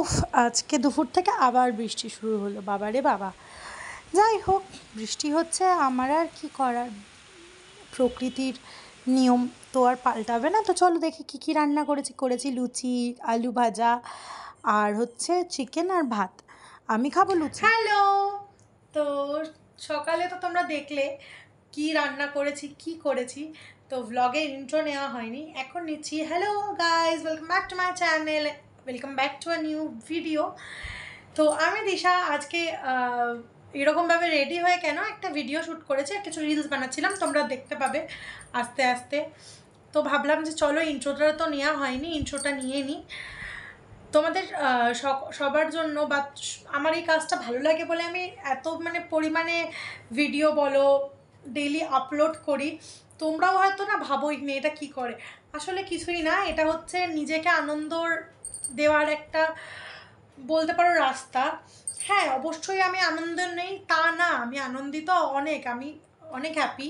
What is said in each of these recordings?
উফ, আজকে দুপুর থেকে আবার বৃষ্টি শুরু হলো। বাবা রে বাবা! যাই হোক, বৃষ্টি হচ্ছে, আমার আর কি করার, প্রকৃতির নিয়ম তো আর পাল্টাবে না। তো চলো দেখি কী কী রান্না করেছি লুচি, আলু ভাজা, আর হচ্ছে চিকেন আর ভাত। আমি খাবো লুচি। হ্যালো, তো সকালে তো তোমরা দেখলে কি রান্না করেছি, কি করেছি। তো ভ্লগে ইন্ট্রো নেওয়া হয়নি, এখন নিচ্ছি। Hello guys, welcome back to my channel, welcome back to a new video. তো আমি দিশা আজকে এরকমভাবে রেডি হয়ে কেন একটা ভিডিও শ্যুট করেছি, আর কিছু রিলস বানাচ্ছিলাম, তোমরা দেখতে পাবে আস্তে আস্তে। তো ভাবলাম যে চলো, ইন্ট্রোটা তো নেওয়া হয়নি, ইন্ট্রোটা নিয়ে নিই তোমাদের সবার জন্য। বা আমার এই কাজটা ভালো লাগে বলে আমি এত পরিমাণে ভিডিও বলো ডেইলি আপলোড করি। তোমরাও হয়তো না ভাবোই মেয়েটা কী করে, আসলে কিছুই না, এটা হচ্ছে নিজেকে আনন্দ দেওয়ার একটা বলতে পারো রাস্তা। হ্যাঁ, অবশ্যই আমি আনন্দ নেই তা না, আমি আনন্দিত অনেক, আমি অনেক হ্যাপি।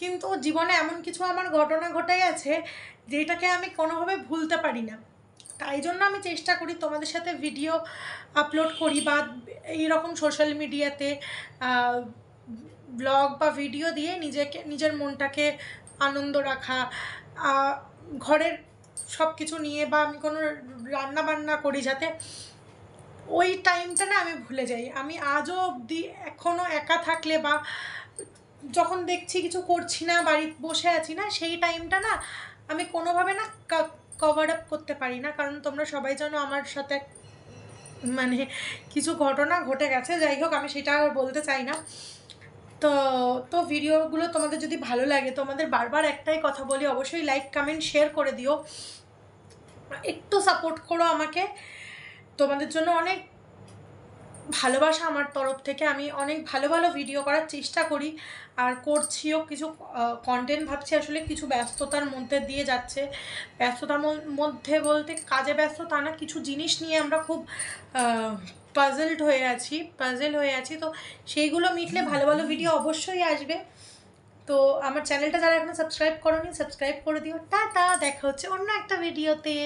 কিন্তু জীবনে এমন কিছু আমার ঘটনা ঘটে গেছে যেটাকে আমি কোনোভাবে ভুলতে পারি না। তাই জন্য আমি চেষ্টা করি তোমাদের সাথে ভিডিও আপলোড করি, বা এইরকম সোশ্যাল মিডিয়াতে ব্লগ বা ভিডিও দিয়ে নিজের মনটাকে আনন্দ রাখা। ঘরের সব কিছু নিয়ে, বা আমি কোনো রান্না বান্না করি যাতে ওই টাইমটা না আমি ভুলে যাই। আমি আজও অবধি এখনও একা থাকলে, বা যখন দেখছি কিছু করছি না, বাড়িতে বসে আছি না, সেই টাইমটা না আমি কোনোভাবে না কভার আপ করতে পারি না। কারণ তোমরা সবাই জানো আমার সাথে কিছু ঘটনা ঘটে গেছে। যাই হোক, আমি সেটা আর বলতে চাই না। তো ভিডিওগুলো তোমাদের যদি ভালো লাগে, তোমাদের বারবার একটাই কথা বলি, অবশ্যই লাইক কমেন্ট শেয়ার করে দিও, একটু সাপোর্ট করো আমাকে। তোমাদের জন্য অনেক ভালোবাসা আমার তরফ থেকে। আমি অনেক ভালো ভালো ভিডিও করার চেষ্টা করি, আর করছিও। কিছু কন্টেন্ট ভাবছি, আসলে কিছু ব্যস্ততার মধ্যে দিয়ে যাচ্ছে। ব্যস্ততার মধ্যে বলতে কাজে ব্যস্ত তা না, কিছু জিনিস নিয়ে আমরা খুব পাজেল হয়ে আছি। তো সেইগুলো মিটলে ভালো ভালো ভিডিও অবশ্যই আসবে। তো আমার চ্যানেলটা যারা এখনো সাবস্ক্রাইব করোনি, সাবস্ক্রাইব করে দিও। টাটা, দেখা হচ্ছে অন্য একটা ভিডিওতে।